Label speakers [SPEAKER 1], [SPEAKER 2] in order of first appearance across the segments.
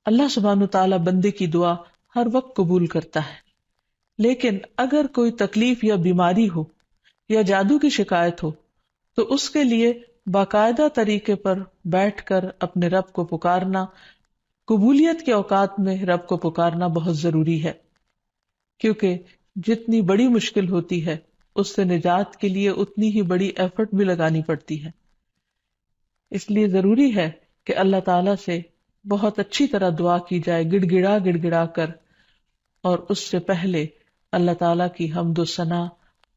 [SPEAKER 1] اللہ سبحانہ تعالیٰ بندے کی دعا ہر وقت قبول کرتا ہے، لیکن اگر کوئی تکلیف یا بیماری ہو یا جادو کی شکایت ہو تو اس کے لیے باقاعدہ طریقے پر بیٹھ کر اپنے رب کو پکارنا، قبولیت کے اوقات میں رب کو پکارنا بہت ضروری ہے، کیونکہ جتنی بڑی مشکل ہوتی ہے اس سے نجات کے لیے اتنی ہی بڑی ایفرٹ بھی لگانی پڑتی ہے۔ اس لیے ضروری ہے کہ اللہ تعالیٰ سے بہت اچھی طرح دعا کی جائے، گڑ گڑا کر، اور اس سے پہلے اللہ تعالیٰ کی حمد و ثنا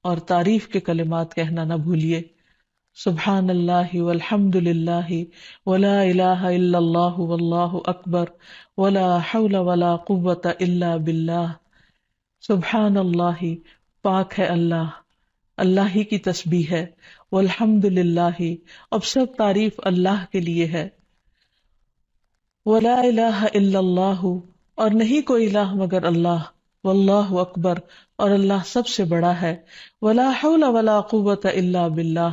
[SPEAKER 1] اور تعریف کے کلمات کہنا نہ بھولیے۔ سبحان اللہ والحمد للہ ولا الہ الا اللہ واللہ اکبر ولا حول ولا قوة الا باللہ۔ سبحان اللہ، پاک ہے اللہ، اللہ ہی کی تسبیح ہے، والحمد للہ، اب سب تعریف اللہ کے لیے ہے، ولا الہ الا اللہ، اور نہیں کوئی الہ مگر اللہ، واللہ اکبر، اور اللہ سب سے بڑا ہے، ولا حول ولا قوة الا باللہ،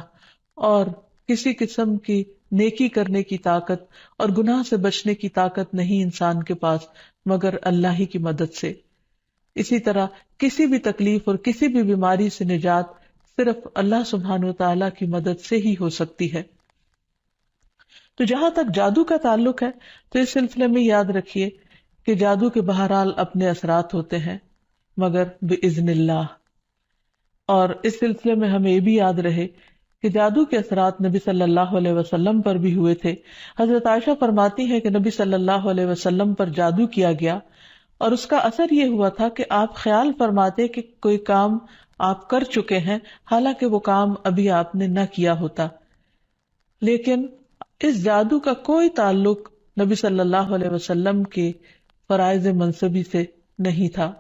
[SPEAKER 1] اور کسی قسم کی نیکی کرنے کی طاقت اور گناہ سے بچنے کی طاقت نہیں انسان کے پاس مگر اللہ ہی کی مدد سے۔ اسی طرح کسی بھی تکلیف اور کسی بھی بیماری سے نجات صرف اللہ سبحانہ وتعالی کی مدد سے ہی ہو سکتی ہے۔ تو جہاں تک جادو کا تعلق ہے تو اس سلسلے میں یاد رکھیے کہ جادو کے بہرحال اپنے اثرات ہوتے ہیں مگر بإذن اللہ، اور اس سلسلے میں ہمیں یہ بھی یاد رہے کہ جادو کے اثرات نبی صلی اللہ علیہ وسلم پر بھی ہوئے تھے۔ حضرت عائشہ فرماتی ہے کہ نبی صلی اللہ علیہ وسلم پر جادو کیا گیا اور اس کا اثر یہ ہوا تھا کہ آپ خیال فرماتے کہ کوئی کام آپ کر چکے ہیں حالانکہ وہ کام ابھی آپ نے نہ کیا ہوتا، لیکن اس جادو کا کوئی تعلق نبی صلی اللہ علیہ وسلم کے فرائض منصبی سے نہیں تھا،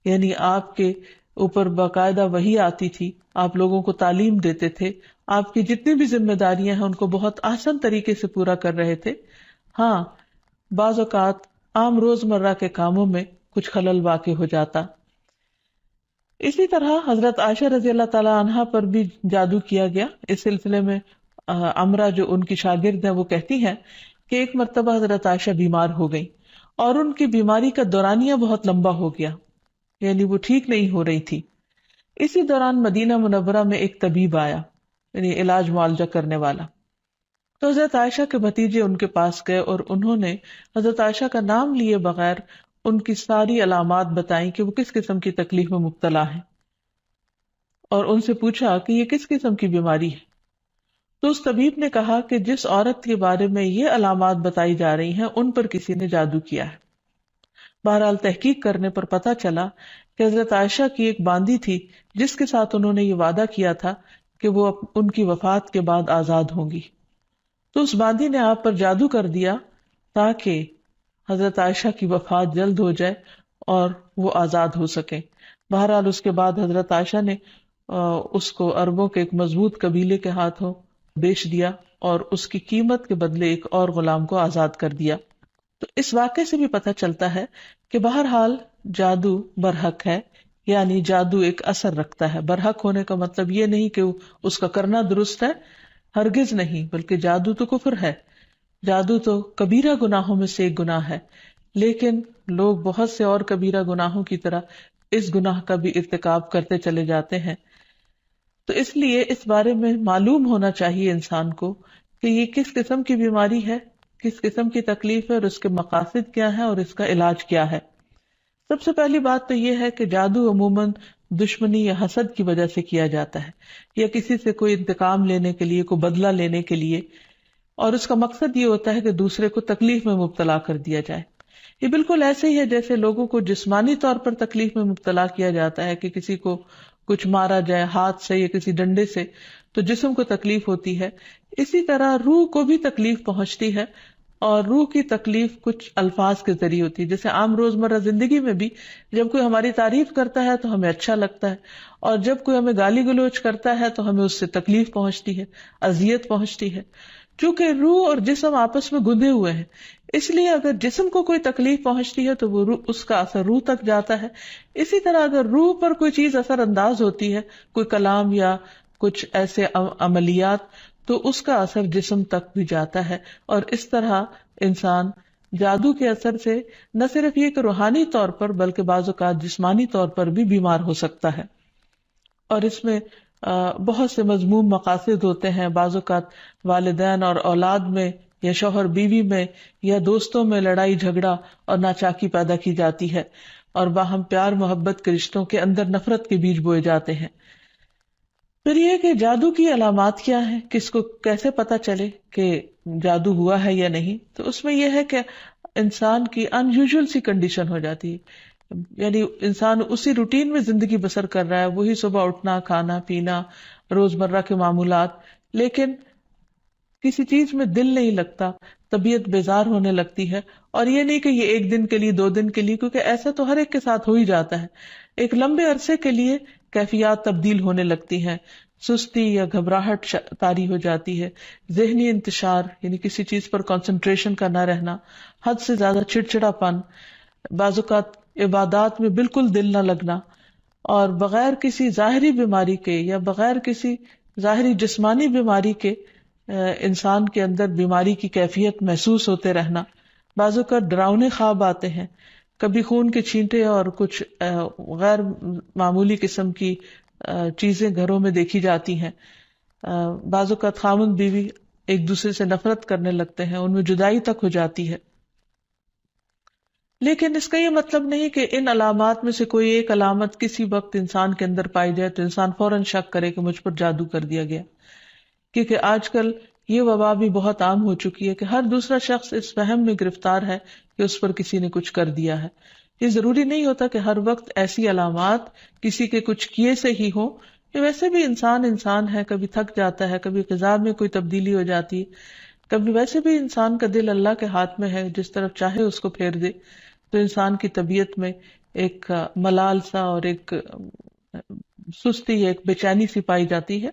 [SPEAKER 1] یعنی آپ کے اوپر باقاعدہ وحی آتی تھی، آپ لوگوں کو تعلیم دیتے تھے، آپ کی جتنی بھی ذمہ داریاں ہیں ان کو بہت آسان طریقے سے پورا کر رہے تھے۔ ہاں، بعض اوقات عام روزمرہ کے کاموں میں کچھ خلل واقع ہو جاتا۔ اسی طرح حضرت عائشہ رضی اللہ تعالی عنہا پر بھی جادو کیا گیا۔ اس سلسلے میں عمرہ جو ان کی شاگرد ہیں وہ کہتی ہیں کہ ایک مرتبہ حضرت عائشہ بیمار ہو گئی اور ان کی بیماری کا دورانیہ بہت لمبا ہو گیا، یعنی وہ ٹھیک نہیں ہو رہی تھی۔ اسی دوران مدینہ منورہ میں ایک طبیب آیا، یعنی علاج معالجہ کرنے والا، تو حضرت عائشہ کے بھتیجے ان کے پاس گئے اور انہوں نے حضرت عائشہ کا نام لیے بغیر ان کی ساری علامات بتائیں کہ وہ کس قسم کی تکلیف میں مبتلا ہیں، اور ان سے پوچھا کہ یہ کس قسم کی بیماری ہے۔ تو اس طبیب نے کہا کہ جس عورت کے بارے میں یہ علامات بتائی جا رہی ہیں ان پر کسی نے جادو کیا ہے۔ بہرحال تحقیق کرنے پر پتہ چلا کہ حضرت عائشہ کی ایک باندی تھی جس کے ساتھ انہوں نے یہ وعدہ کیا تھا کہ وہ ان کی وفات کے بعد آزاد ہوں گی، تو اس باندی نے آپ پر جادو کر دیا تاکہ حضرت عائشہ کی وفات جلد ہو جائے اور وہ آزاد ہو سکیں۔ بہرحال اس کے بعد حضرت عائشہ نے اس کو عربوں کے ایک مضبوط قبیلے کے ہاتھوں بیچ دیا اور اس کی قیمت کے بدلے ایک اور غلام کو آزاد کر دیا۔ تو اس واقعے سے بھی پتہ چلتا ہے کہ بہرحال جادو برحق ہے، یعنی جادو ایک اثر رکھتا ہے۔ برحق ہونے کا مطلب یہ نہیں کہ اس کا کرنا درست ہے، ہرگز نہیں، بلکہ جادو تو کفر ہے، جادو تو کبیرہ گناہوں میں سے ایک گناہ ہے، لیکن لوگ بہت سے اور کبیرہ گناہوں کی طرح اس گناہ کا بھی ارتکاب کرتے چلے جاتے ہیں۔ تو اس لیے اس بارے میں معلوم ہونا چاہیے انسان کو کہ یہ کس قسم کی بیماری ہے، کس قسم کی تکلیف ہے، اور اس کے مقاصد کیا ہیں اور اس کا علاج کیا ہے۔ سب سے پہلی بات تو یہ ہے کہ جادو عموماً دشمنی یا حسد کی وجہ سے کیا جاتا ہے، یا کسی سے کوئی انتقام لینے کے لیے، کوئی بدلہ لینے کے لیے، اور اس کا مقصد یہ ہوتا ہے کہ دوسرے کو تکلیف میں مبتلا کر دیا جائے۔ یہ بالکل ایسے ہی ہے جیسے لوگوں کو جسمانی طور پر تکلیف میں مبتلا کیا جاتا ہے کہ کسی کو کچھ مارا جائے ہاتھ سے یا کسی ڈنڈے سے تو جسم کو تکلیف ہوتی ہے، اسی طرح روح کو بھی تکلیف پہنچتی ہے، اور روح کی تکلیف کچھ الفاظ کے ذریعے ہوتی ہے۔ جیسے عام روزمرہ زندگی میں بھی جب کوئی ہماری تعریف کرتا ہے تو ہمیں اچھا لگتا ہے، اور جب کوئی ہمیں گالی گلوچ کرتا ہے تو ہمیں اس سے تکلیف پہنچتی ہے، اذیت پہنچتی ہے، چونکہ روح اور جسم آپس میں گندے ہوئے ہیں۔ اس لیے اگر جسم کو کوئی تکلیف پہنچتی ہے تو وہ روح، اس کا اثر روح تک جاتا ہے۔ اسی طرح اگر روح پر کوئی چیز اثر انداز ہوتی ہے، کوئی کلام یا کچھ ایسے عملیات، تو اس کا اثر جسم تک بھی جاتا ہے، اور اس طرح انسان جادو کے اثر سے نہ صرف یہ کہ روحانی طور پر بلکہ بعض اوقات جسمانی طور پر بھی بیمار ہو سکتا ہے، اور اس میں بہت سے مذموم مقاصد ہوتے ہیں. بعض اوقات والدین اور اولاد میں یا شوہر بیوی میں یا دوستوں میں لڑائی جھگڑا اور ناچاکی پیدا کی جاتی ہے، اور باہم پیار محبت کے رشتوں کے اندر نفرت کے بیج بوئے جاتے ہیں. پھر یہ کہ جادو کی علامات کیا ہیں، کس کو کیسے پتا چلے کہ جادو ہوا ہے یا نہیں. تو اس میں یہ ہے کہ انسان کی ان یوزول سی کنڈیشن ہو جاتی ہے، یعنی انسان اسی روٹین میں زندگی بسر کر رہا ہے، وہی صبح اٹھنا، کھانا پینا، روزمرہ کے معمولات، لیکن کسی چیز میں دل نہیں لگتا، طبیعت بیزار ہونے لگتی ہے. اور یہ نہیں کہ یہ ایک دن کے لیے، 2 دن کے لیے، کیونکہ ایسا تو ہر ایک کے ساتھ ہو ہی جاتا ہے. ایک لمبے عرصے کے لیے کیفیات تبدیل ہونے لگتی ہیں، سستی یا گھبراہٹ طاری ہو جاتی ہے، ذہنی انتشار یعنی کسی چیز پر کنسنٹریشن کا نہ رہنا، حد سے زیادہ چڑچڑا پن، بعض اوقات عبادات میں بالکل دل نہ لگنا، اور بغیر کسی ظاہری بیماری کے یا بغیر کسی ظاہری جسمانی بیماری کے انسان کے اندر بیماری کی کیفیت محسوس ہوتے رہنا. بعض اوقات ڈراؤنے خواب آتے ہیں، کبھی خون کے چھینٹے اور کچھ غیر معمولی قسم کی چیزیں گھروں میں دیکھی جاتی ہیں. بعض اوقات خاوند بیوی ایک دوسرے سے نفرت کرنے لگتے ہیں، ان میں جدائی تک ہو جاتی ہے. لیکن اس کا یہ مطلب نہیں کہ ان علامات میں سے کوئی ایک علامت کسی وقت انسان کے اندر پائی جائے تو انسان فوراً شک کرے کہ مجھ پر جادو کر دیا گیا. کیونکہ آج کل یہ وبا بھی بہت عام ہو چکی ہے کہ ہر دوسرا شخص اس وہم میں گرفتار ہے کہ اس پر کسی نے کچھ کر دیا ہے. یہ ضروری نہیں ہوتا کہ ہر وقت ایسی علامات کسی کے کچھ کیے سے ہی ہوں. یہ ویسے بھی انسان ہے، کبھی تھک جاتا ہے، کبھی غذا میں کوئی تبدیلی ہو جاتی ہے، کبھی ویسے بھی انسان کا دل اللہ کے ہاتھ میں ہے، جس طرف چاہے اس کو پھیر دے. تو انسان کی طبیعت میں ایک ملال سا اور ایک سستی، ایک بے چینی سی پائی جاتی ہے.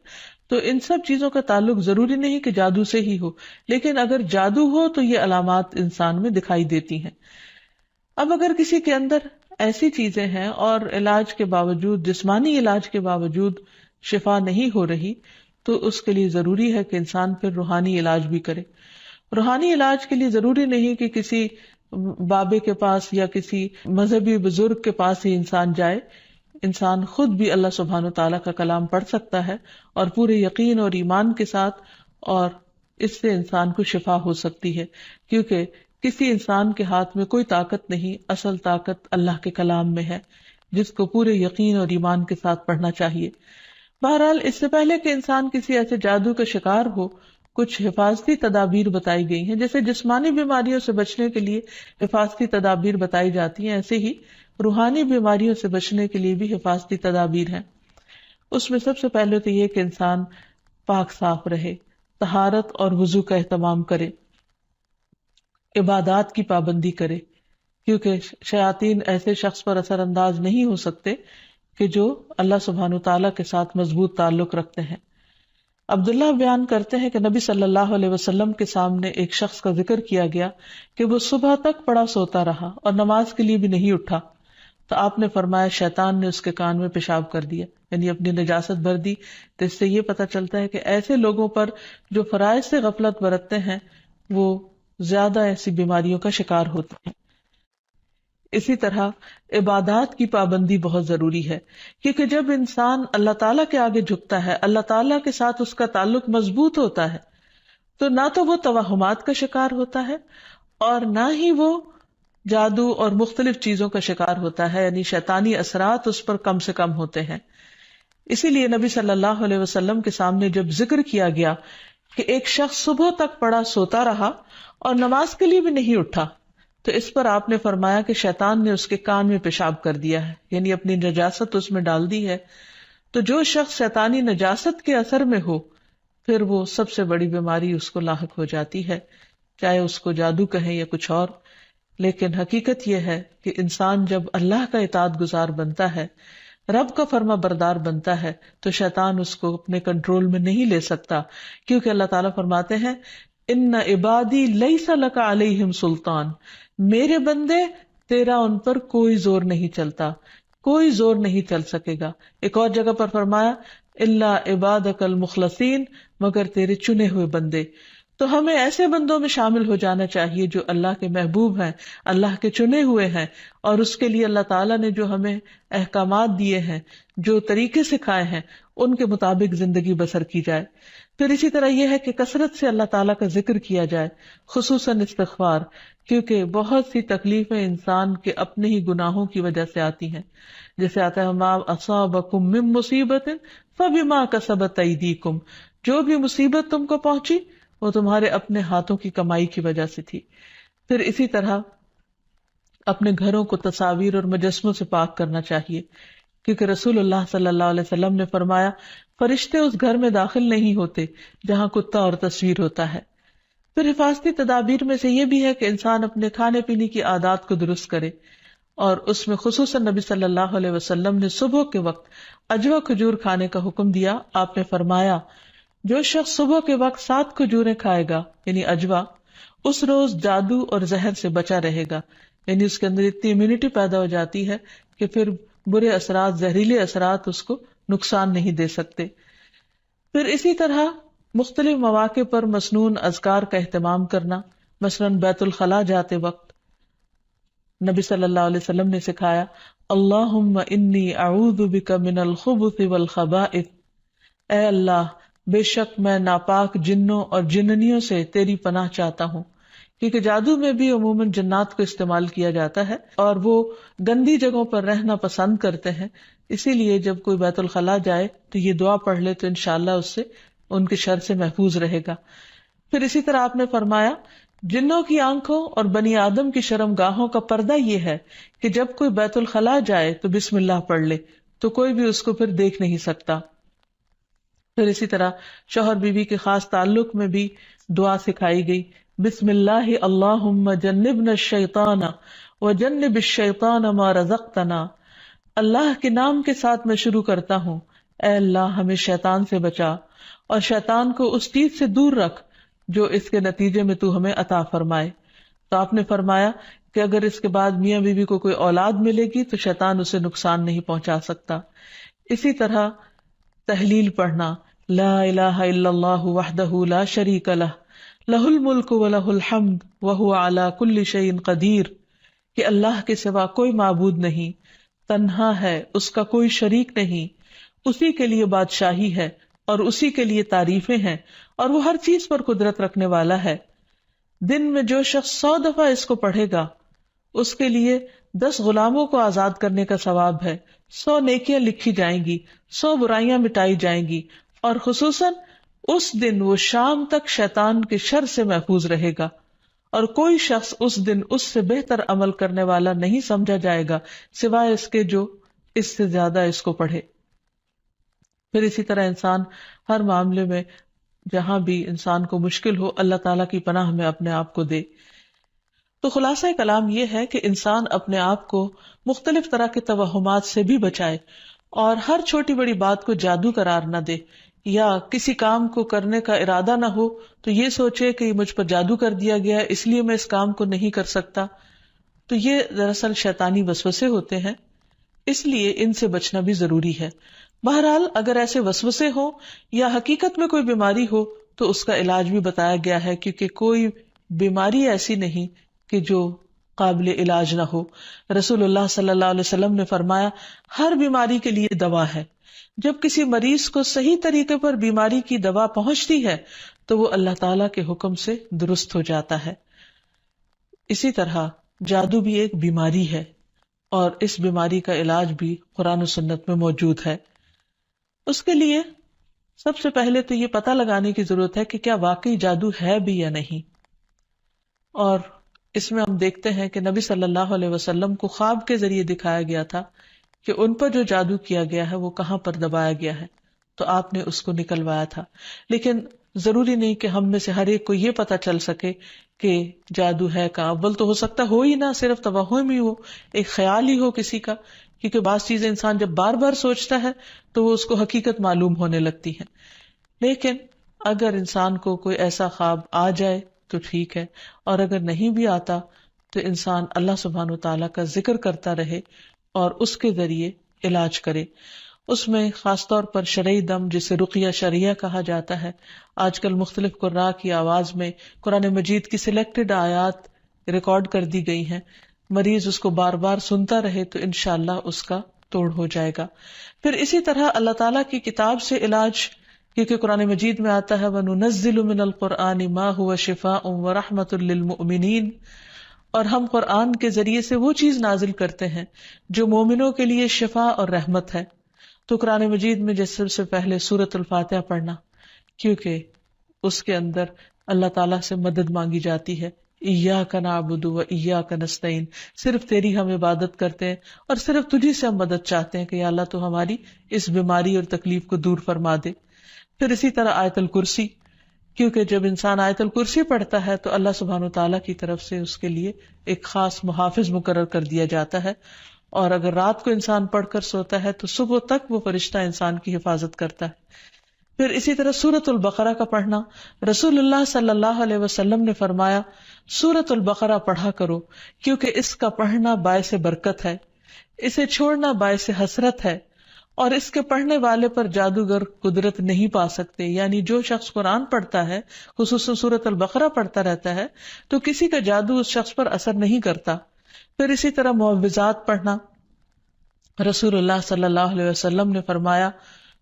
[SPEAKER 1] تو ان سب چیزوں کا تعلق ضروری نہیں کہ جادو سے ہی ہو، لیکن اگر جادو ہو تو یہ علامات انسان میں دکھائی دیتی ہیں. اب اگر کسی کے اندر ایسی چیزیں ہیں اور علاج کے باوجود، جسمانی علاج کے باوجود شفا نہیں ہو رہی، تو اس کے لیے ضروری ہے کہ انسان پھر روحانی علاج بھی کرے. روحانی علاج کے لیے ضروری نہیں کہ کسی بابے کے پاس یا کسی مذہبی بزرگ کے پاس ہی انسان جائے. انسان خود بھی اللہ سبحانہ و تعالیٰ کا کلام پڑھ سکتا ہے اور پورے یقین اور ایمان کے ساتھ، اور اس سے انسان کو شفا ہو سکتی ہے. کیونکہ کسی انسان کے ہاتھ میں کوئی طاقت نہیں، اصل طاقت اللہ کے کلام میں ہے، جس کو پورے یقین اور ایمان کے ساتھ پڑھنا چاہیے. بہرحال اس سے پہلے کہ انسان کسی ایسے جادو کا شکار ہو، کچھ حفاظتی تدابیر بتائی گئی ہیں. جیسے جسمانی بیماریوں سے بچنے کے لیے حفاظتی تدابیر بتائی جاتی ہیں، ایسے ہی روحانی بیماریوں سے بچنے کے لیے بھی حفاظتی تدابیر ہیں. اس میں سب سے پہلے تو یہ کہ انسان پاک صاف رہے، طہارت اور وضو کا اہتمام کرے، عبادات کی پابندی کرے، کیونکہ شیاطین ایسے شخص پر اثر انداز نہیں ہو سکتے کہ جو اللہ سبحانہ تعالیٰ کے ساتھ مضبوط تعلق رکھتے ہیں. عبداللہ بیان کرتے ہیں کہ نبی صلی اللہ علیہ وسلم کے سامنے ایک شخص کا ذکر کیا گیا کہ وہ صبح تک پڑا سوتا رہا اور نماز کے لیے بھی نہیں اٹھا. تو آپ نے فرمایا شیطان نے اس کے کان میں پیشاب کر دیا، یعنی اپنی نجاست بھر دی. تو اس سے یہ پتہ چلتا ہے کہ ایسے لوگوں پر جو فرائض سے غفلت برتتے ہیں وہ زیادہ ایسی بیماریوں کا شکار ہوتے ہیں. اسی طرح عبادات کی پابندی بہت ضروری ہے، کیونکہ جب انسان اللہ تعالیٰ کے آگے جھکتا ہے، اللہ تعالیٰ کے ساتھ اس کا تعلق مضبوط ہوتا ہے، تو نہ تو وہ توہمات کا شکار ہوتا ہے اور نہ ہی وہ جادو اور مختلف چیزوں کا شکار ہوتا ہے، یعنی شیطانی اثرات اس پر کم سے کم ہوتے ہیں. اسی لیے نبی صلی اللہ علیہ وسلم کے سامنے جب ذکر کیا گیا کہ ایک شخص صبح تک پڑا سوتا رہا اور نماز کے لیے بھی نہیں اٹھا، تو اس پر آپ نے فرمایا کہ شیطان نے اس کے کان میں پیشاب کر دیا ہے، یعنی اپنی نجاست اس میں ڈال دی ہے. تو جو شخص شیطانی نجاست کے اثر میں ہو، پھر وہ سب سے بڑی بیماری اس کو لاحق ہو جاتی ہے، چاہے اس کو جادو کہیں یا کچھ اور. لیکن حقیقت یہ ہے کہ انسان جب اللہ کا اطاعت گزار بنتا ہے، رب کا فرما بردار بنتا ہے، تو شیطان اس کو اپنے کنٹرول میں نہیں لے سکتا، کیونکہ اللہ تعالیٰ فرماتے ہیں ان عبادی لیس لک علیہم سلطان، میرے بندے تیرا ان پر کوئی زور نہیں چلتا، کوئی زور نہیں چل سکے گا. ایک اور جگہ پر فرمایا الا عبادک المخلصین، مگر تیرے چنے ہوئے بندے. تو ہمیں ایسے بندوں میں شامل ہو جانا چاہیے جو اللہ کے محبوب ہیں، اللہ کے چنے ہوئے ہیں، اور اس کے لیے اللہ تعالیٰ نے جو ہمیں احکامات دیے ہیں، جو طریقے سکھائے ہیں، ان کے مطابق زندگی بسر کی جائے۔ پھر اسی طرح یہ ہے کہ کثرت سے اللہ تعالیٰ کا ذکر کیا جائے، خصوصاً استغفار، کیونکہ بہت سی تکلیفیں انسان کے اپنے ہی گناہوں کی وجہ سے آتی ہیں۔ جیسے آتا ہے ما اصابکم من مصیبت فبما کسبت ایدیکم، جو بھی مصیبت تم کو پہنچی وہ تمہارے اپنے ہاتھوں کی کمائی کی وجہ سے تھی۔ پھر اسی طرح اپنے گھروں کو تصاویر اور مجسموں سے پاک کرنا چاہیے، کیونکہ رسول اللہ صلی اللہ علیہ وسلم نے فرمایا فرشتے اس گھر میں داخل نہیں ہوتے جہاں کتا اور تصویر ہوتا ہے۔ پھر حفاظتی تدابیر میں سے یہ بھی ہے کہ انسان اپنے کھانے پینے کی عادات کو درست کرے، اور اس میں خصوصاً نبی صلی اللہ علیہ وسلم نے صبح کے وقت اجوا کھجور کھانے کا حکم دیا۔ آپ نے فرمایا جو شخص صبح کے وقت 7 کھجوریں کھائے گا یعنی اجوا، اس روز جادو اور زہر سے بچا رہے گا، یعنی اس کے اندر اتنی امیونٹی پیدا ہو جاتی ہے کہ پھر برے اثرات، زہریلے اثرات اس کو نقصان نہیں دے سکتے۔ پھر اسی طرح مختلف مواقع پر مسنون اذکار کا اہتمام کرنا، مثلاً بیت الخلاء جاتے وقت نبی صلی اللہ علیہ وسلم نے سکھایا اللہم انی اعوذ بک من الخبث والخبائث، اے اللہ بے شک میں ناپاک جنوں اور جننیوں سے تیری پناہ چاہتا ہوں، کیونکہ جادو میں بھی عموماً جنات کو استعمال کیا جاتا ہے اور وہ گندی جگہوں پر رہنا پسند کرتے ہیں، اسی لیے جب کوئی بیت الخلاء جائے تو یہ دعا پڑھ لے تو انشاءاللہ اس سے ان کے شر سے محفوظ رہے گا۔ پھر اسی طرح آپ نے فرمایا جنوں کی آنکھوں اور بنی آدم کی شرم گاہوں کا پردہ یہ ہے کہ جب کوئی بیت الخلاء جائے تو بسم اللہ پڑھ لے تو کوئی بھی اس کو پھر دیکھ نہیں سکتا۔ پھر اسی طرح شوہر بیوی کے خاص تعلق میں بھی دعا سکھائی گئی، بسم اللہ اللہم جنبنا الشیطان وجنب الشیطان ما رزقتنا، اللہ کے نام کے ساتھ میں شروع کرتا ہوں، اے اللہ ہمیں شیطان سے بچا اور شیطان کو اس چیز سے دور رکھ جو اس کے نتیجے میں تو ہمیں عطا فرمائے۔ تو آپ نے فرمایا کہ اگر اس کے بعد میاں بیوی کو کوئی اولاد ملے گی تو شیطان اسے نقصان نہیں پہنچا سکتا۔ اسی طرح تحلیل پڑھنا، لا الہ الا اللہ وحدہ لا شریک لہ لہ الملک ولہ الحمد وہو علی کل شیء قدیر، کہ اللہ کے سوا کوئی معبود نہیں، تنہا ہے، اس کا کوئی شریک نہیں، اسی کے لیے بادشاہی ہے اور اسی کے لیے تعریفیں ہیں اور وہ ہر چیز پر قدرت رکھنے والا ہے۔ دن میں جو شخص 100 دفعہ اس کو پڑھے گا اس کے لیے 10 غلاموں کو آزاد کرنے کا ثواب ہے، 100 نیکیاں لکھی جائیں گی، 100 برائیاں مٹائی جائیں گی، اور خصوصاً اس دن وہ شام تک شیطان کے شر سے محفوظ رہے گا، اور کوئی شخص اس دن اس سے بہتر عمل کرنے والا نہیں سمجھا جائے گا سوائے اس کے جو اس سے زیادہ اس کو پڑھے۔ پھر اسی طرح انسان ہر معاملے میں جہاں بھی انسان کو مشکل ہو اللہ تعالیٰ کی پناہ میں اپنے آپ کو دے۔ تو خلاصہ کلام یہ ہے کہ انسان اپنے آپ کو مختلف طرح کے توہمات سے بھی بچائے اور ہر چھوٹی بڑی بات کو جادو قرار نہ دے، یا کسی کام کو کرنے کا ارادہ نہ ہو تو یہ سوچے کہ مجھ پر جادو کر دیا گیا ہے اس لیے میں اس کام کو نہیں کر سکتا، تو یہ دراصل شیطانی وسوسے ہوتے ہیں، اس لیے ان سے بچنا بھی ضروری ہے۔ بہرحال اگر ایسے وسوسے ہوں یا حقیقت میں کوئی بیماری ہو تو اس کا علاج بھی بتایا گیا ہے، کیونکہ کوئی بیماری ایسی نہیں کہ جو قابل علاج نہ ہو۔ رسول اللہ صلی اللہ علیہ وسلم نے فرمایا ہر بیماری کے لیے دوا ہے، جب کسی مریض کو صحیح طریقے پر بیماری کی دوا پہنچتی ہے تو وہ اللہ تعالیٰ کے حکم سے درست ہو جاتا ہے۔ اسی طرح جادو بھی ایک بیماری ہے اور اس بیماری کا علاج بھی قرآن و سنت میں موجود ہے۔ اس کے لیے سب سے پہلے تو یہ پتہ لگانے کی ضرورت ہے کہ کیا واقعی جادو ہے بھی یا نہیں، اور اس میں ہم دیکھتے ہیں کہ نبی صلی اللہ علیہ وسلم کو خواب کے ذریعے دکھایا گیا تھا کہ ان پر جو جادو کیا گیا ہے وہ کہاں پر دبایا گیا ہے، تو آپ نے اس کو نکلوایا تھا۔ لیکن ضروری نہیں کہ ہم میں سے ہر ایک کو یہ پتہ چل سکے کہ جادو ہے کہاں، اول تو ہو سکتا ہو ہی نہ، صرف توہم ہی ہو، ایک خیال ہی ہو کسی کا، کیونکہ بعض چیزیں انسان جب بار بار سوچتا ہے تو وہ اس کو حقیقت معلوم ہونے لگتی ہے۔ لیکن اگر انسان کو کوئی ایسا خواب آ جائے تو ٹھیک ہے، اور اگر نہیں بھی آتا تو انسان اللہ سبحانہ وتعالیٰ کا ذکر کرتا رہے اور اس کے ذریعے علاج کرے۔ اس میں خاص طور پر شرعی دم جسے رقیہ شرعیہ کہا جاتا ہے، آج کل مختلف قراء کی آواز میں قرآن مجید کی سلیکٹڈ آیات ریکارڈ کر دی گئی ہیں، مریض اس کو بار بار سنتا رہے تو انشاءاللہ اس کا توڑ ہو جائے گا۔ پھر اسی طرح اللہ تعالیٰ کی کتاب سے علاج، کیونکہ قرآن مجید میں آتا ہے وَنُنَزِّلُ مِنَ الْقُرْآنِ مَا هُوَ شِفَاءٌ وَرَحْمَةٌ لِّلْمُؤْمِنِينَ، اور ہم قرآن کے ذریعے سے وہ چیز نازل کرتے ہیں جو مومنوں کے لیے شفا اور رحمت ہے۔ تو قرآن مجید میں جیسے سب سے پہلے سورۃ الفاتحہ پڑھنا، کیونکہ اس کے اندر اللہ تعالیٰ سے مدد مانگی جاتی ہے، ایاک نعبد و ایاک نستعین، صرف تیری ہم عبادت کرتے ہیں اور صرف تجھی سے ہم مدد چاہتے ہیں کہ یا اللہ تو ہماری اس بیماری اور تکلیف کو دور فرما دے۔ پھر اسی طرح آیت الکرسی، کیونکہ جب انسان آیت الکرسی پڑھتا ہے تو اللہ سبحانہ وتعالیٰ کی طرف سے اس کے لیے ایک خاص محافظ مقرر کر دیا جاتا ہے، اور اگر رات کو انسان پڑھ کر سوتا ہے تو صبح تک وہ فرشتہ انسان کی حفاظت کرتا ہے۔ پھر اسی طرح سورۃ البقرہ کا پڑھنا، رسول اللہ صلی اللہ علیہ وسلم نے فرمایا سورۃ البقرہ پڑھا کرو، کیونکہ اس کا پڑھنا باعث برکت ہے، اسے چھوڑنا باعث حسرت ہے، اور اس کے پڑھنے والے پر جادوگر قدرت نہیں پا سکتے۔ یعنی جو شخص قرآن پڑھتا ہے، خصوصاً سورۃ البقرہ پڑھتا رہتا ہے، تو کسی کا جادو اس شخص پر اثر نہیں کرتا۔ پھر اسی طرح معوذات پڑھنا، رسول اللہ صلی اللہ علیہ وسلم نے فرمایا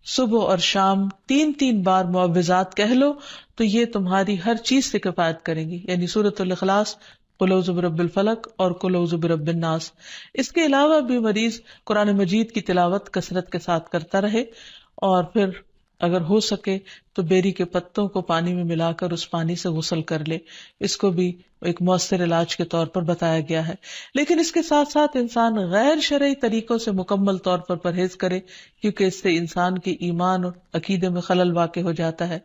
[SPEAKER 1] صبح اور شام 3 بار معوذات کہہ لو تو یہ تمہاری ہر چیز سے کفایت کریں گی، یعنی سورۃ الاخلاص، قل اعوذ برب الفلق اور قل اعوذ برب الناس۔ اس کے علاوہ بھی مریض قرآن مجید کی تلاوت کثرت کے ساتھ کرتا رہے، اور پھر اگر ہو سکے تو بیری کے پتوں کو پانی میں ملا کر اس پانی سے غسل کر لے، اس کو بھی ایک مؤثر علاج کے طور پر بتایا گیا ہے۔ لیکن اس کے ساتھ ساتھ انسان غیر شرعی طریقوں سے مکمل طور پر پرہیز کرے، کیونکہ اس سے انسان کے ایمان اور عقیدے میں خلل واقع ہو جاتا ہے۔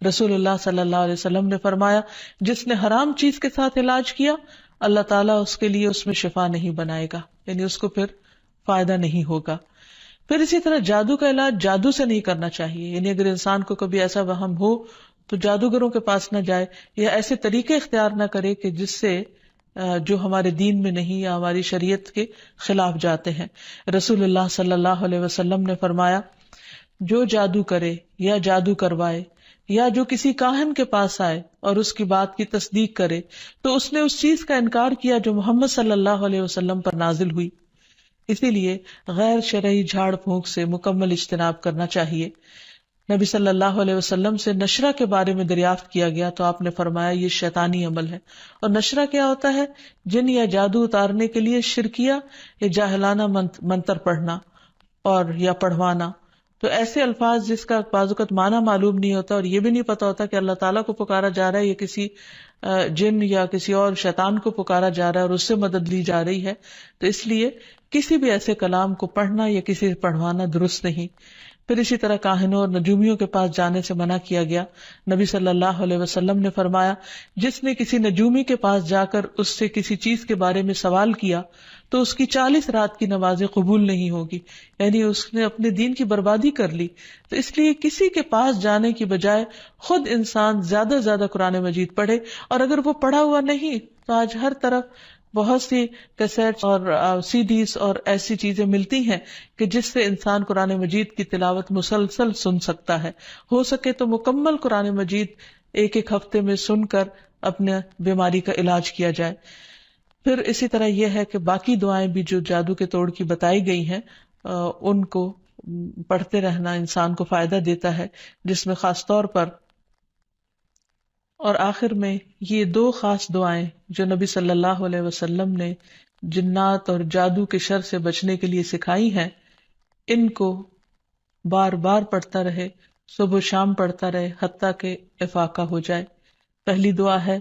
[SPEAKER 1] رسول اللہ صلی اللہ علیہ وسلم نے فرمایا جس نے حرام چیز کے ساتھ علاج کیا اللہ تعالیٰ اس کے لیے اس میں شفا نہیں بنائے گا، یعنی اس کو پھر فائدہ نہیں ہوگا۔ پھر اسی طرح جادو کا علاج جادو سے نہیں کرنا چاہیے، یعنی اگر انسان کو کبھی ایسا وہم ہو تو جادوگروں کے پاس نہ جائے، یا ایسے طریقے اختیار نہ کرے کہ جس سے جو ہمارے دین میں نہیں یا ہماری شریعت کے خلاف جاتے ہیں۔ رسول اللہ صلی اللہ علیہ وسلم نے فرمایا جو جادو کرے یا جادو کروائے یا جو کسی کاہن کے پاس آئے اور اس کی بات کی تصدیق کرے تو اس نے اس چیز کا انکار کیا جو محمد صلی اللہ علیہ وسلم پر نازل ہوئی۔ اسی لیے غیر شرعی جھاڑ پھونک سے مکمل اجتناب کرنا چاہیے۔ نبی صلی اللہ علیہ وسلم سے نشرہ کے بارے میں دریافت کیا گیا تو آپ نے فرمایا یہ شیطانی عمل ہے۔ اور نشرہ کیا ہوتا ہے؟ جن یا جادو اتارنے کے لیے شرکیہ یا جاہلانہ منتر پڑھنا اور یا پڑھوانا۔ تو ایسے الفاظ جس کا بعض اوقات معنی معلوم نہیں ہوتا اور یہ بھی نہیں پتا ہوتا کہ اللہ تعالیٰ کو پکارا جا رہا ہے یا کسی جن یا کسی اور شیطان کو پکارا جا رہا ہے اور اس سے مدد لی جا رہی ہے، تو اس لیے کسی بھی ایسے کلام کو پڑھنا یا کسی سے پڑھوانا درست نہیں۔ پھر اسی طرح کاہنوں اور نجومیوں کے پاس جانے سے منع کیا گیا۔ نبی صلی اللہ علیہ وسلم نے فرمایا جس نے کسی نجومی کے پاس جا کر اس سے کسی چیز کے بارے میں سوال کیا تو اس کی 40 رات کی نمازیں قبول نہیں ہوگی، یعنی اس نے اپنے دین کی بربادی کر لی۔ تو اس لیے کسی کے پاس جانے کی بجائے خود انسان زیادہ سے زیادہ قرآن مجید پڑھے، اور اگر وہ پڑھا ہوا نہیں تو آج ہر طرف بہت سی کیسٹس اور CDs اور ایسی چیزیں ملتی ہیں کہ جس سے انسان قرآن مجید کی تلاوت مسلسل سن سکتا ہے۔ ہو سکے تو مکمل قرآن مجید ایک ہفتے میں سن کر اپنے بیماری کا علاج کیا جائے۔ پھر اسی طرح یہ ہے کہ باقی دعائیں بھی جو جادو کے توڑ کی بتائی گئی ہیں ان کو پڑھتے رہنا انسان کو فائدہ دیتا ہے، جس میں خاص طور پر اور آخر میں یہ 2 خاص دعائیں جو نبی صلی اللہ علیہ وسلم نے جنات اور جادو کے شر سے بچنے کے لیے سکھائی ہیں، ان کو بار بار پڑھتا رہے، صبح و شام پڑھتا رہے حتیٰ کہ افاقہ ہو جائے۔ پہلی دعا ہے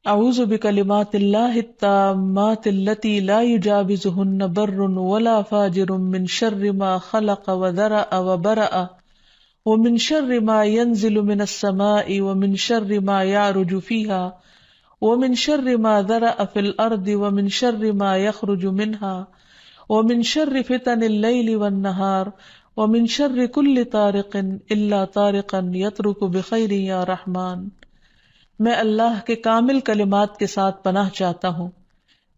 [SPEAKER 1] اعوذ بکلمات اللہ التامات التی لا یجاوزہن بر ولا فاجر من شر ما خلق وذرأ وبرأ ومن شر ما ينزل من السماء ومن شر ما يعرج فيها ومن شر ما ذرأ في الأرض ومن شر ما يخرج منها ومن شر فتن الليل والنهار ومن شر كل طارق إلا طارقا يطرق بخير يا رحمن۔ میں اللہ کے کامل کلمات کے ساتھ پناہ چاہتا ہوں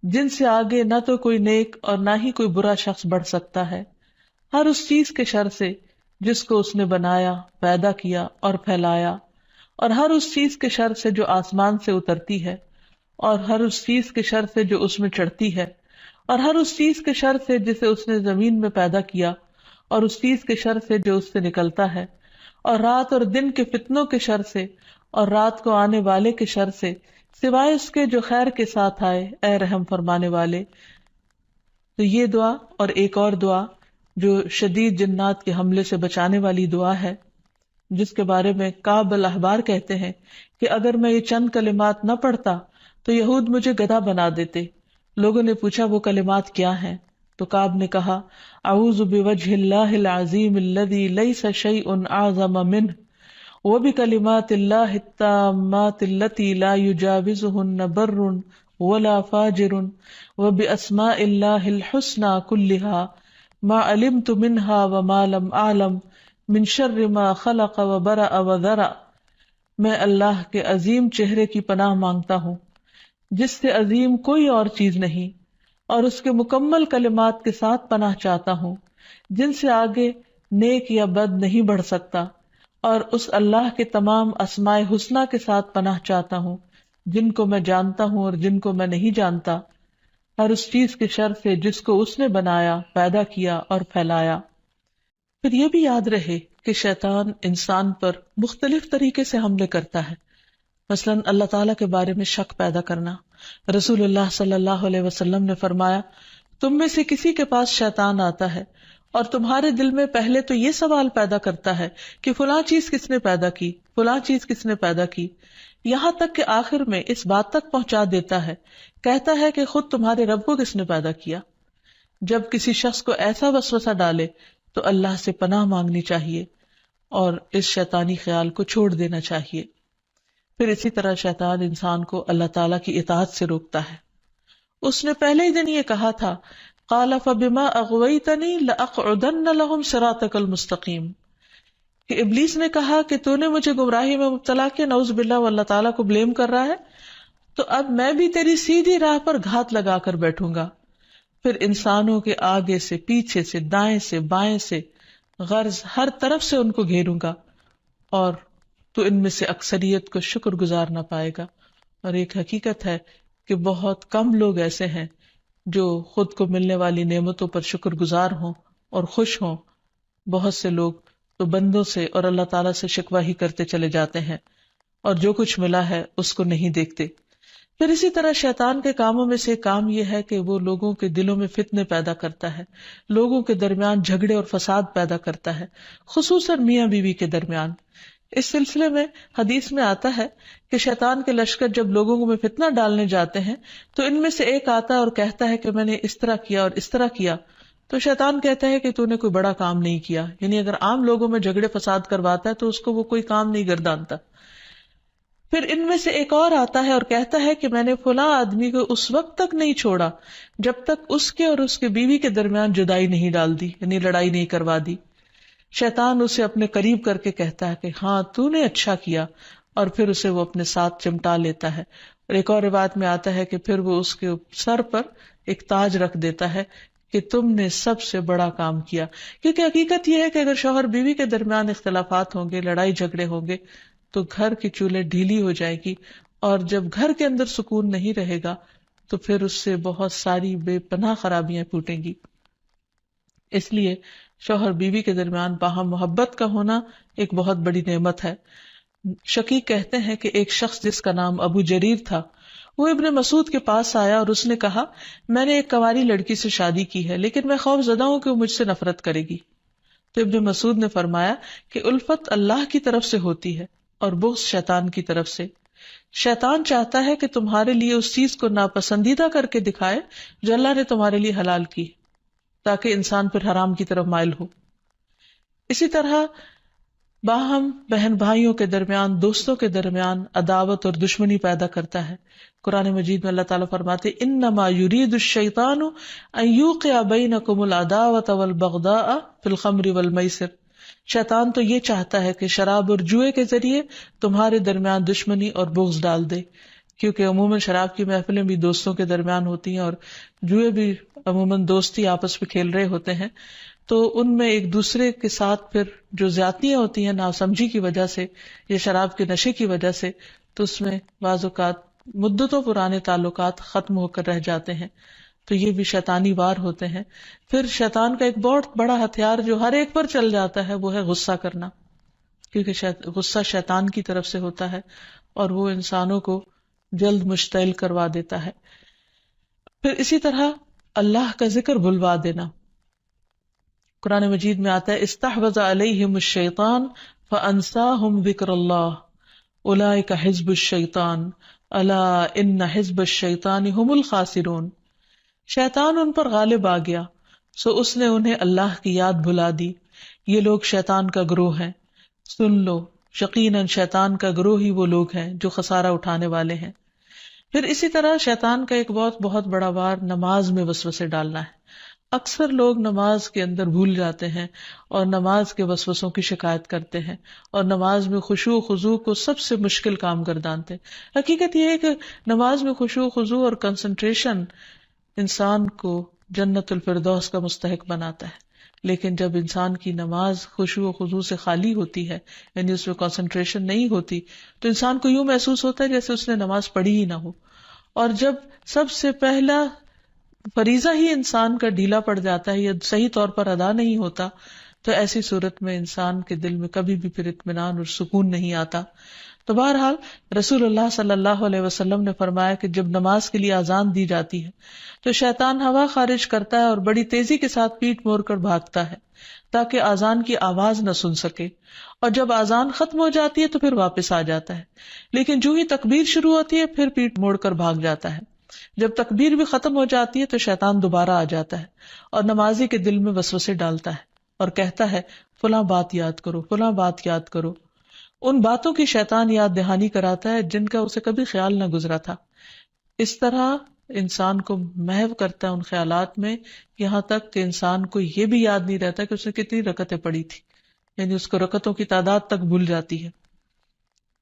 [SPEAKER 1] جن سے آگے نہ تو کوئی نیک اور نہ ہی کوئی برا شخص بڑھ سکتا ہے، ہر اس چیز کے شر سے جس کو اس نے بنایا، پیدا کیا اور پھیلایا، اور ہر اس چیز کے شر سے جو آسمان سے اترتی ہے، اور ہر اس چیز کے شر سے جو اس میں چڑھتی ہے، اور ہر اس چیز کے شر سے جسے اس نے زمین میں پیدا کیا، اور اس چیز کے شر سے جو اس سے نکلتا ہے، اور رات اور دن کے فتنوں کے شر سے، اور رات کو آنے والے کے شر سے، سوائے اس کے جو خیر کے ساتھ آئے، اے رحم فرمانے والے۔ تو یہ دعا اور ایک اور دعا جو شدید جنات کے حملے سے بچانے والی دعا ہے، جس کے بارے میں کعب الاحبار کہتے ہیں کہ اگر میں یہ چند کلمات نہ پڑھتا تو یہود مجھے گدھا بنا دیتے۔ لوگوں نے پوچھا وہ کلمات کیا ہیں؟ تو کعب نے کہا اعوذ بوجہ اللہ العظیم الذی لیس شیء اعظم منہ وبکلمات اللہ التامات التی لا یجاوزہن بر ولا فاجر وباسماء اللہ الحسنى كلها ما علمت منها وما لم اعلم من شر ما خلق وبرأ وذرأ۔ میں اللہ کے عظیم چہرے کی پناہ مانگتا ہوں جس سے عظیم کوئی اور چیز نہیں، اور اس کے مکمل کلمات کے ساتھ پناہ چاہتا ہوں جن سے آگے نیک یا بد نہیں بڑھ سکتا، اور اس اللہ کے تمام اسماء حسنہ کے ساتھ پناہ چاہتا ہوں جن کو میں جانتا ہوں اور جن کو میں نہیں جانتا، ہر اس چیز کے شر سے جس کو اس نے بنایا، پیدا کیا اور پھیلایا۔ پھر یہ بھی یاد رہے کہ شیطان انسان پر مختلف طریقے سے حملے کرتا ہے، مثلا اللہ تعالیٰ کے بارے میں شک پیدا کرنا۔ رسول اللہ صلی اللہ علیہ وسلم نے فرمایا تم میں سے کسی کے پاس شیطان آتا ہے اور تمہارے دل میں پہلے تو یہ سوال پیدا کرتا ہے کہ فلاں چیز کس نے پیدا کی، فلاں چیز کس نے پیدا کی، یہاں تک کہ آخر میں اس بات تک پہنچا دیتا ہے، کہتا ہے کہ خود تمہارے رب کو کس نے پیدا کیا۔ جب کسی شخص کو ایسا وسوسہ ڈالے تو اللہ سے پناہ مانگنی چاہیے اور اس شیطانی خیال کو چھوڑ دینا چاہیے۔ پھر اسی طرح شیطان انسان کو اللہ تعالیٰ کی اطاعت سے روکتا ہے۔ اس نے پہلے ہی دن یہ کہا تھا قال فبما اغویتنی لاقعدن لهم صراطک المستقیم، کہ ابلیس نے کہا کہ تو نے مجھے گمراہی میں مبتلا کیا، نعوذ باللہ، وہ اللہ تعالیٰ کو بلیم کر رہا ہے، تو اب میں بھی تیری سیدھی راہ پر گھات لگا کر بیٹھوں گا۔ پھر انسانوں کے آگے سے، پیچھے سے، دائیں سے، بائیں سے، غرض ہر طرف سے ان کو گھیروں گا، اور تو ان میں سے اکثریت کو شکر گزار نہ پائے گا۔ اور ایک حقیقت ہے کہ بہت کم لوگ ایسے ہیں جو خود کو ملنے والی نعمتوں پر شکر گزار ہوں اور خوش ہوں۔ بہت سے لوگ تو بندوں سے اور اللہ تعالیٰ سے شکوہ ہی کرتے چلے جاتے ہیں اور جو کچھ ملا ہے اس کو نہیں دیکھتے۔ پھر اسی طرح شیطان کے کاموں میں سے کام یہ ہے کہ وہ لوگوں کے دلوں میں فتنے پیدا کرتا ہے، لوگوں کے درمیان جھگڑے اور فساد پیدا کرتا ہے، خصوصاً میاں بیوی کے درمیان۔ اس سلسلے میں حدیث میں آتا ہے کہ شیطان کے لشکر جب لوگوں میں فتنہ ڈالنے جاتے ہیں تو ان میں سے ایک آتا ہے اور کہتا ہے کہ میں نے اس طرح کیا اور اس طرح کیا، تو شیطان کہتا ہے کہ تو نے کوئی بڑا کام نہیں کیا، یعنی اگر عام لوگوں میں جھگڑے فساد کرواتا ہے تو اس کو وہ کوئی کام نہیں گردانتا۔ پھر ان میں سے ایک اور آتا ہے اور کہتا ہے کہ میں نے فلاں آدمی کو اس وقت تک نہیں چھوڑا جب تک اس کے اور اس کے بیوی کے درمیان جدائی نہیں ڈال دی، یعنی لڑائی نہیں کروا دی۔ شیطان اسے اپنے قریب کر کے کہتا ہے کہ ہاں تو نے اچھا کیا، اور پھر اسے وہ اپنے ساتھ چمٹا لیتا ہے۔ اور ایک اور روایت میں آتا ہے کہ پھر وہ اس کے سر پر ایک تاج رکھ دیتا ہے کہ تم نے سب سے بڑا کام کیا، کیونکہ حقیقت یہ ہے کہ اگر شوہر بیوی کے درمیان اختلافات ہوں گے، لڑائی جھگڑے ہوں گے، تو گھر کی چولہے ڈھیلی ہو جائے گی، اور جب گھر کے اندر سکون نہیں رہے گا تو پھر اس سے بہت ساری بے پناہ خرابیاں پھوٹیں گی۔ اس لیے شوہر بیوی کے درمیان باہم محبت کا ہونا ایک بہت بڑی نعمت ہے۔ شقیق کہتے ہیں کہ ایک شخص جس کا نام ابو جریر تھا، وہ ابن مسعود کے پاس آیا اور اس نے کہا میں نے ایک کنواری لڑکی سے شادی کی ہے، لیکن میں خوف زدہ ہوں کہ وہ مجھ سے نفرت کرے گی۔ تو ابن مسعود نے فرمایا کہ الفت اللہ کی طرف سے ہوتی ہے اور بغض شیطان کی طرف سے۔ شیطان چاہتا ہے کہ تمہارے لیے اس چیز کو ناپسندیدہ کر کے دکھائے جو اللہ نے تمہارے لیے حلال کی، تاکہ انسان پھر حرام کی طرف مائل ہو۔ اسی طرح باہم بہن بھائیوں کے درمیان، دوستوں کے درمیان عداوت اور دشمنی پیدا کرتا ہے۔ قرآن مجید میں اللہ تعالیٰ فرماتے انما یرید الشیطان ان یوقع بینکم العداوۃ والبغضاء فی الخمر والمیسر، شیطان تو یہ چاہتا ہے کہ شراب اور جوئے کے ذریعے تمہارے درمیان دشمنی اور بغض ڈال دے، کیونکہ عموماً شراب کی محفلیں بھی دوستوں کے درمیان ہوتی ہیں اور جوئے بھی عموماً دوستی آپس میں کھیل رہے ہوتے ہیں۔ تو ان میں ایک دوسرے کے ساتھ پھر جو زیادتیاں ہوتی ہیں ناسمجھی کی وجہ سے یا شراب کے نشے کی وجہ سے، تو اس میں بعض اوقات مدتوں پرانے تعلقات ختم ہو کر رہ جاتے ہیں. تو یہ بھی شیطانی وار ہوتے ہیں. پھر شیطان کا ایک بہت بڑا ہتھیار جو ہر ایک پر چل جاتا ہے وہ ہے غصہ کرنا، کیونکہ غصہ شیطان کی طرف سے ہوتا ہے اور وہ انسانوں کو جلد مشتعل کروا دیتا ہے. پھر اسی طرح اللہ کا ذکر بھلوا دینا. قرآن مجید میں آتا ہے استحوذ علیہم الشیطان فانساہم ذکر اللہ اولئک حزب الشیطان الا ان حزب الشیطان هم الخاسرون. شیطان ان پر غالب آ گیا سو اس نے انہیں اللہ کی یاد بھلا دی، یہ لوگ شیطان کا گروہ ہیں، سن لو یقیناً شیطان کا گروہ ہی وہ لوگ ہیں جو خسارہ اٹھانے والے ہیں. پھر اسی طرح شیطان کا ایک بہت بڑا وار نماز میں وسوسے ڈالنا ہے. اکثر لوگ نماز کے اندر بھول جاتے ہیں اور نماز کے وسوسوں کی شکایت کرتے ہیں اور نماز میں خشوع و خضوع کو سب سے مشکل کام گردانتے ہیں. حقیقت یہ ہے کہ نماز میں خشوع و خضوع اور کنسنٹریشن انسان کو جنت الفردوس کا مستحق بناتا ہے، لیکن جب انسان کی نماز خشوع و خضوع سے خالی ہوتی ہے، یعنی اس میں کنسنٹریشن نہیں ہوتی، تو انسان کو یوں محسوس ہوتا ہے جیسے اس نے نماز پڑھی ہی نہ ہو. اور جب سب سے پہلا فریضہ ہی انسان کا ڈھیلا پڑ جاتا ہے یا صحیح طور پر ادا نہیں ہوتا، تو ایسی صورت میں انسان کے دل میں کبھی بھی پھر اطمینان اور سکون نہیں آتا. تو بہرحال رسول اللہ صلی اللہ علیہ وسلم نے فرمایا کہ جب نماز کے لیے اذان دی جاتی ہے تو شیطان ہوا خارج کرتا ہے اور بڑی تیزی کے ساتھ پیٹ موڑ کر bھاگتا ہے تاکہ اذان کی آواز نہ سن سکے، اور جب اذان ختم ہو جاتی ہے تو پھر واپس آ جاتا ہے، لیکن جو ہی تکبیر شروع ہوتی ہے پھر پیٹ موڑ کر بھاگ جاتا ہے. جب تکبیر بھی ختم ہو جاتی ہے تو شیطان دوبارہ آ جاتا ہے اور نمازی کے دل میں وسوسے ڈالتا ہے اور کہتا ہے فلاں بات یاد کرو، فلاں بات یاد کرو. ان باتوں کی شیطان یاد دہانی کراتا ہے جن کا اسے کبھی خیال نہ گزرا تھا. اس طرح انسان کو محو کرتا ہے ان خیالات میں، یہاں تک کہ انسان کو یہ بھی یاد نہیں رہتا کہ اس نے کتنی رکعتیں پڑھی تھی، یعنی اس کو رکعتوں کی تعداد تک بھول جاتی ہے.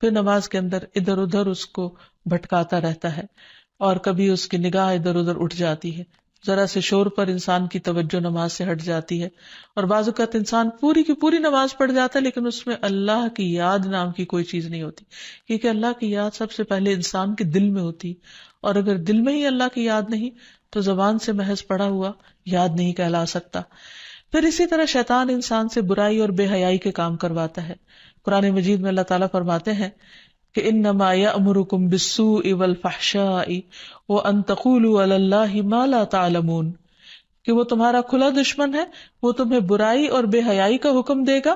[SPEAKER 1] پھر نماز کے اندر ادھر ادھر اس کو بھٹکاتا رہتا ہے اور کبھی اس کی نگاہ ادھر ادھر اٹھ جاتی ہے، ذرا سے شور پر انسان کی توجہ نماز سے ہٹ جاتی ہے، اور بعض اوقات انسان پوری کی پوری نماز پڑھ جاتا ہے لیکن اس میں اللہ کی یاد نام کی کوئی چیز نہیں ہوتی، کیونکہ اللہ کی یاد سب سے پہلے انسان کے دل میں ہوتی، اور اگر دل میں ہی اللہ کی یاد نہیں تو زبان سے محض پڑھا ہوا یاد نہیں کہلا سکتا. پھر اسی طرح شیطان انسان سے برائی اور بے حیائی کے کام کرواتا ہے. قرآن مجید میں اللہ تعالیٰ فرماتے ہیں کہ انما یأمرکم بالسوء والفحشاء وان تقولوا علی اللہ ما لا تعلمون، کہ وہ تمہارا کھلا دشمن ہے، وہ تمہیں برائی اور بے حیائی کا حکم دے گا،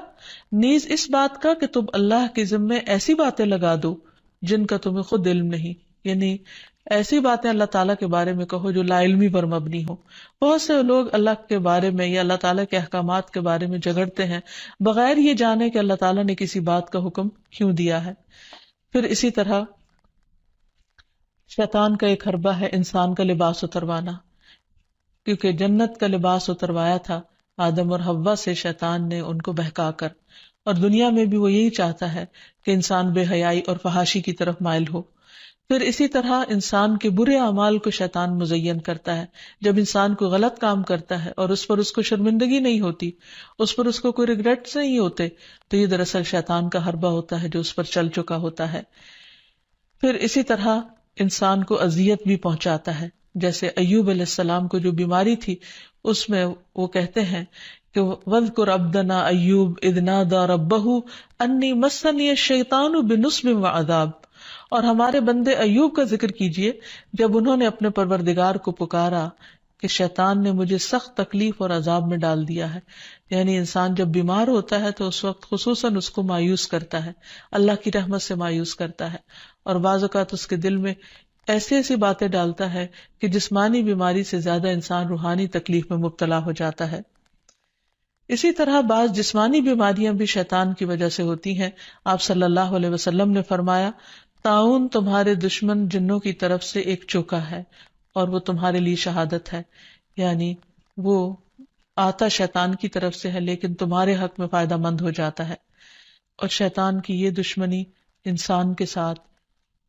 [SPEAKER 1] نیز اس بات کا کہ تم اللہ کے ذمے ایسی باتیں لگا دو جن کا تمہیں خود علم نہیں، یعنی ایسی باتیں اللہ تعالیٰ کے بارے میں کہو جو لا علمی پر مبنی ہو. بہت سے لوگ اللہ کے بارے میں یا اللہ تعالیٰ کے احکامات کے بارے میں جھگڑتے ہیں بغیر یہ جانے کہ اللہ تعالیٰ نے کسی بات کا حکم کیوں دیا ہے. پھر اسی طرح شیطان کا ایک حربہ ہے انسان کا لباس اتروانا، کیونکہ جنت کا لباس اتروایا تھا آدم اور حوا سے شیطان نے ان کو بہکا کر، اور دنیا میں بھی وہ یہی چاہتا ہے کہ انسان بے حیائی اور فحاشی کی طرف مائل ہو. پھر اسی طرح انسان کے برے اعمال کو شیطان مزین کرتا ہے. جب انسان کو غلط کام کرتا ہے اور اس پر اس کو شرمندگی نہیں ہوتی، اس پر اس کو کوئی ریگریٹس نہیں ہوتے، تو یہ دراصل شیطان کا حربہ ہوتا ہے جو اس پر چل چکا ہوتا ہے. پھر اسی طرح انسان کو اذیت بھی پہنچاتا ہے، جیسے ایوب علیہ السلام کو جو بیماری تھی اس میں وہ کہتے ہیں کہ وَاذْكُرْ عَبْدَنَا ایوب اذ نادى رَبَّهُ انی مسنی الشیطان بنصب وعذاب، اور ہمارے بندے ایوب کا ذکر کیجئے جب انہوں نے اپنے پروردگار کو پکارا کہ شیطان نے مجھے سخت تکلیف اور عذاب میں ڈال دیا ہے. یعنی انسان جب بیمار ہوتا ہے تو اس وقت خصوصاً اس کو مایوس کرتا ہے، اللہ کی رحمت سے مایوس کرتا ہے، اور بعض اوقات اس کے دل میں ایسی ایسی باتیں ڈالتا ہے کہ جسمانی بیماری سے زیادہ انسان روحانی تکلیف میں مبتلا ہو جاتا ہے. اسی طرح بعض جسمانی بیماریاں بھی شیطان کی وجہ سے ہوتی ہیں. آپ صلی اللہ علیہ وسلم نے فرمایا طاعون تمہارے دشمن جنوں کی طرف سے ایک چوکا ہے اور وہ تمہارے لیے شہادت ہے، یعنی وہ آتا شیطان کی طرف سے ہے لیکن تمہارے حق میں فائدہ مند ہو جاتا ہے. اور شیطان کی یہ دشمنی انسان کے ساتھ،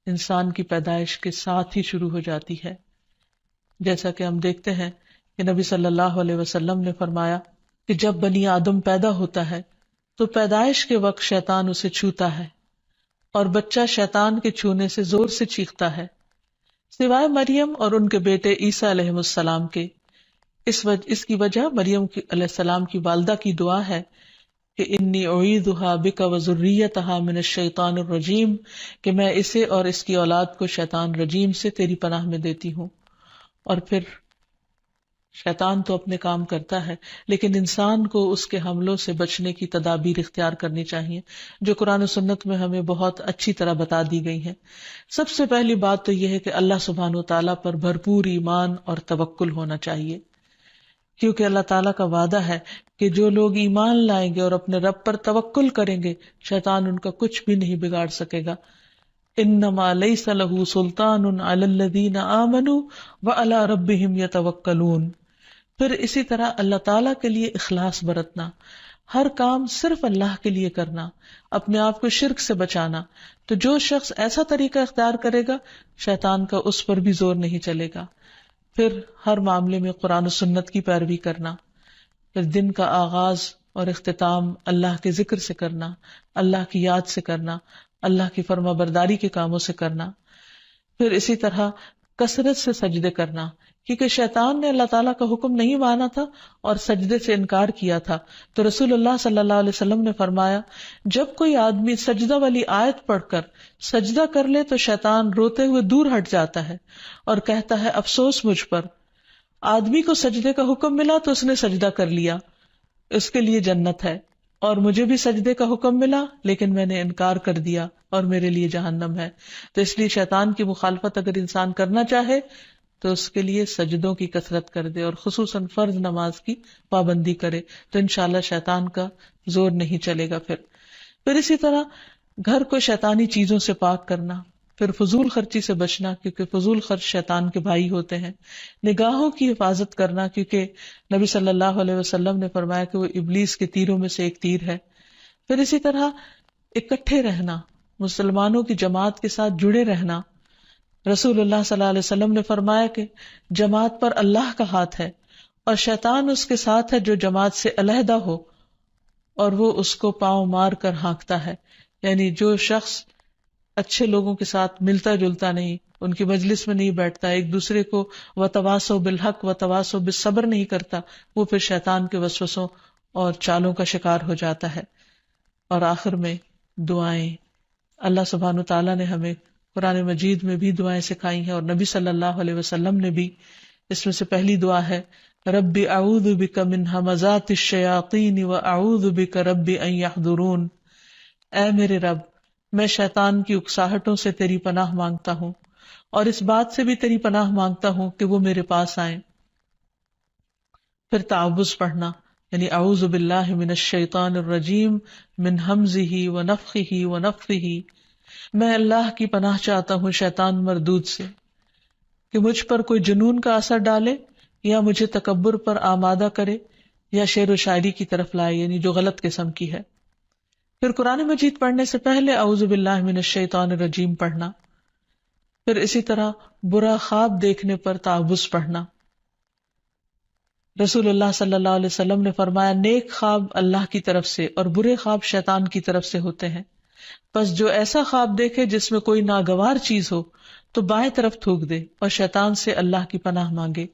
[SPEAKER 1] انسان کی پیدائش کے ساتھ ہی شروع ہو جاتی ہے، جیسا کہ ہم دیکھتے ہیں کہ نبی صلی اللہ علیہ وسلم نے فرمایا کہ جب بنی آدم پیدا ہوتا ہے تو پیدائش کے وقت شیطان اسے چھوتا ہے اور بچہ شیطان کے چھونے سے زور سے چیختا ہے، سوائے مریم اور ان کے بیٹے عیسیٰ علیہ السلام کے۔ اس کی وجہ مریم علیہ السلام کی والدہ کی دعا ہے کہ انی اعیذھا بک وذریتھا من الشیطان الرجیم، کہ میں اسے اور اس کی اولاد کو شیطان رجیم سے تیری پناہ میں دیتی ہوں۔ اور پھر شیطان تو اپنے کام کرتا ہے، لیکن انسان کو اس کے حملوں سے بچنے کی تدابیر اختیار کرنی چاہیے، جو قرآن و سنت میں ہمیں بہت اچھی طرح بتا دی گئی ہیں۔ سب سے پہلی بات تو یہ ہے کہ اللہ سبحانہ وتعالیٰ پر بھرپور ایمان اور توکل ہونا چاہیے، کیونکہ اللہ تعالیٰ کا وعدہ ہے کہ جو لوگ ایمان لائیں گے اور اپنے رب پر توکل کریں گے، شیطان ان کا کچھ بھی نہیں بگاڑ سکے گا۔ انما لیس لہ سلطان علی الذین آمنوا وعلی ربہم یتوکلون۔ پھر اسی طرح اللہ تعالیٰ کے لیے اخلاص برتنا، ہر کام صرف اللہ کے لیے کرنا، اپنے آپ کو شرک سے بچانا۔ تو جو شخص ایسا طریقہ اختیار کرے گا، شیطان کا اس پر بھی زور نہیں چلے گا۔ پھر ہر معاملے میں قرآن و سنت کی پیروی کرنا، پھر دن کا آغاز اور اختتام اللہ کے ذکر سے کرنا، اللہ کی یاد سے کرنا، اللہ کی فرما برداری کے کاموں سے کرنا۔ پھر اسی طرح کثرت سے سجدے کرنا، کیونکہ شیطان نے اللہ تعالیٰ کا حکم نہیں مانا تھا اور سجدے سے انکار کیا تھا، تو رسول اللہ صلی اللہ علیہ وسلم نے فرمایا، جب کوئی آدمی سجدہ والی آیت پڑھ کر سجدہ کر لے تو شیطان روتے ہوئے دور ہٹ جاتا ہے اور کہتا ہے افسوس مجھ پر۔ آدمی کو سجدے کا حکم ملا تو اس نے سجدہ کر لیا، اس کے لیے جنت ہے، اور مجھے بھی سجدے کا حکم ملا لیکن میں نے انکار کر دیا اور میرے لیے جہنم ہے۔ تو اس لیے شیطان کی مخالفت اگر انسان کرنا چاہے تو اس کے لیے سجدوں کی کثرت کر دے اور خصوصاً فرض نماز کی پابندی کرے، تو انشاءاللہ شیطان کا زور نہیں چلے گا۔ پھر اسی طرح گھر کو شیطانی چیزوں سے پاک کرنا، پھر فضول خرچی سے بچنا، کیونکہ فضول خرچ شیطان کے بھائی ہوتے ہیں، نگاہوں کی حفاظت کرنا، کیونکہ نبی صلی اللہ علیہ وسلم نے فرمایا کہ وہ ابلیس کے تیروں میں سے ایک تیر ہے۔ پھر اسی طرح اکٹھے رہنا، مسلمانوں کی جماعت کے ساتھ جڑے رہنا۔ رسول اللہ صلی اللہ علیہ وسلم نے فرمایا کہ جماعت پر اللہ کا ہاتھ ہے اور شیطان اس کے ساتھ ہے جو جماعت سے علیحدہ ہو اور وہ اس کو پاؤں مار کر ہانکتا ہے، یعنی جو شخص اچھے لوگوں کے ساتھ ملتا جلتا نہیں، ان کی مجلس میں نہیں بیٹھتا، ایک دوسرے کو وتواصوا بالحق وتواصوا بالصبر نہیں کرتا، وہ پھر شیطان کے وسوسوں اور چالوں کا شکار ہو جاتا ہے۔ اور آخر میں دعائیں، اللہ سبحانہ وتعالیٰ نے ہمیں قرآن مجید میں بھی دعائیں سکھائی ہیں اور نبی صلی اللہ علیہ وسلم نے بھی۔ اس میں سے پہلی دعا ہے رب اعوذ بک من ہمزات الشیاطین واعوذ بک رب ان یحضرون، اے میرے رب میں شیطان کی اکساہٹوں سے تیری پناہ مانگتا ہوں اور اس بات سے بھی تیری پناہ مانگتا ہوں کہ وہ میرے پاس آئیں۔ پھر تعوذ پڑھنا، یعنی اعوذ باللہ من الشیطان الرجیم من ہمزہ ونفخہ ونفثہ، میں اللہ کی پناہ چاہتا ہوں شیطان مردود سے کہ مجھ پر کوئی جنون کا اثر ڈالے یا مجھے تکبر پر آمادہ کرے یا شعر و شاعری کی طرف لائے، یعنی جو غلط قسم کی ہے۔ پھر قرآن مجید پڑھنے سے پہلے اعوذ باللہ من الشیطان الرجیم پڑھنا۔ پھر اسی طرح برا خواب دیکھنے پر تعوذ پڑھنا۔ رسول اللہ صلی اللہ علیہ وسلم نے فرمایا نیک خواب اللہ کی طرف سے اور برے خواب شیطان کی طرف سے ہوتے ہیں، پس جو ایسا خواب دیکھے جس میں کوئی ناگوار چیز ہو تو بائیں طرف تھوک دے اور شیطان سے اللہ کی پناہ مانگے،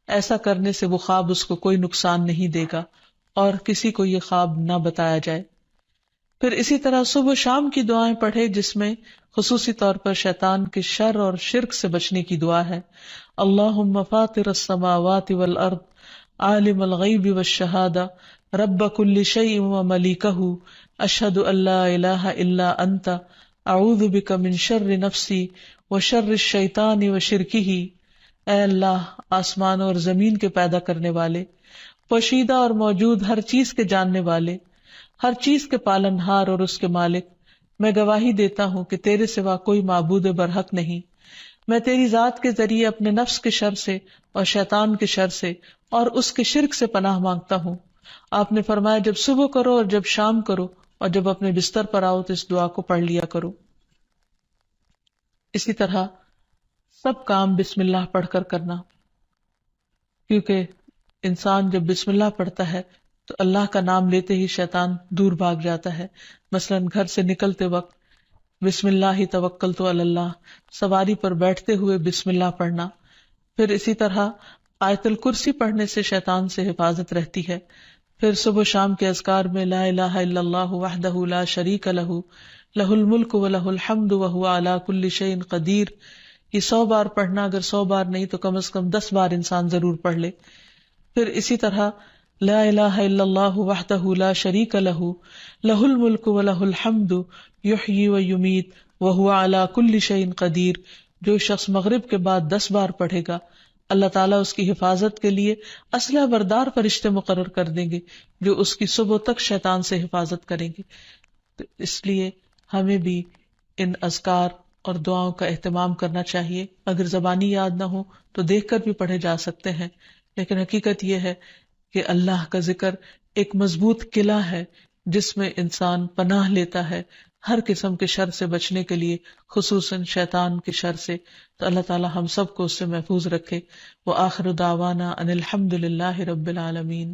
[SPEAKER 1] ایسا کرنے سے وہ خواب اس کو کوئی نقصان نہیں دے گا اور کسی کو یہ خواب نہ بتایا جائے۔ پھر اسی طرح صبح و شام کی دعائیں پڑھے جس میں خصوصی طور پر شیطان کے شر اور شرک سے بچنے کی دعا ہے، اللہم فاطر السماوات والارض عالم الغیب والشہادہ رب کل شیء وملیکہ اشہد ان لا الہ الا انت اعوذ بک من شر نفسی وشر الشیطان وشرکہ، اے اللہ آسمان اور زمین کے پیدا کرنے والے، پوشیدہ اور موجود ہر چیز کے جاننے والے، ہر چیز کے پالنہار اور اس کے مالک، میں گواہی دیتا ہوں کہ تیرے سوا کوئی معبود برحق نہیں، میں تیری ذات کے ذریعے اپنے نفس کے شر سے اور شیطان کے شر سے اور اس کے شرک سے پناہ مانگتا ہوں۔ آپ نے فرمایا جب صبح کرو اور جب شام کرو اور جب اپنے بستر پر آؤ تو اس دعا کو پڑھ لیا کرو۔ اسی طرح سب کام بسم اللہ پڑھ کر کرنا، کیونکہ انسان جب بسم اللہ پڑھتا ہے تو اللہ کا نام لیتے ہی شیطان دور بھاگ جاتا ہے. مثلاً گھر سے نکلتے وقت بسم اللہ توکلت علی اللہ، سواری پر بیٹھتے ہوئے بسم اللہ پڑھنا. پھر اسی طرح آیت الکرسی پڑھنے سے شیطان سے حفاظت رہتی ہے. پھر صبح و شام کے اذکار میں لا الہ الا اللہ وحدہ لا شریک لہ لہ الملک ولہ الحمد وہو علی کل شیء قدیر. یہ 100 بار پڑھنا، اگر 100 بار نہیں تو کم از کم 10 بار انسان ضرور پڑھ لے. پھر اسی طرح لا الہ الا اللہ وحدہ لا شریک لہ لہ الملک ولہ الحمد یحیی و یمیت وہو علی کل شیء قدیر. جو شخص مغرب کے بعد 10 بار پڑھے گا، اللہ تعالیٰ اس کی حفاظت کے لیے اسلحہ بردار فرشتے مقرر کر دیں گے جو اس کی صبح تک شیطان سے حفاظت کریں گے. تو اس لیے ہمیں بھی ان اذکار اور دعاؤں کا اہتمام کرنا چاہیے. اگر زبانی یاد نہ ہو تو دیکھ کر بھی پڑھے جا سکتے ہیں، لیکن حقیقت یہ ہے کہ اللہ کا ذکر ایک مضبوط قلعہ ہے جس میں انسان پناہ لیتا ہے ہر قسم کے شر سے بچنے کے لیے، خصوصاً شیطان کے شر سے. تو اللہ تعالی ہم سب کو اس سے محفوظ رکھے. وآخر دعوانا ان الحمد للہ رب العالمین.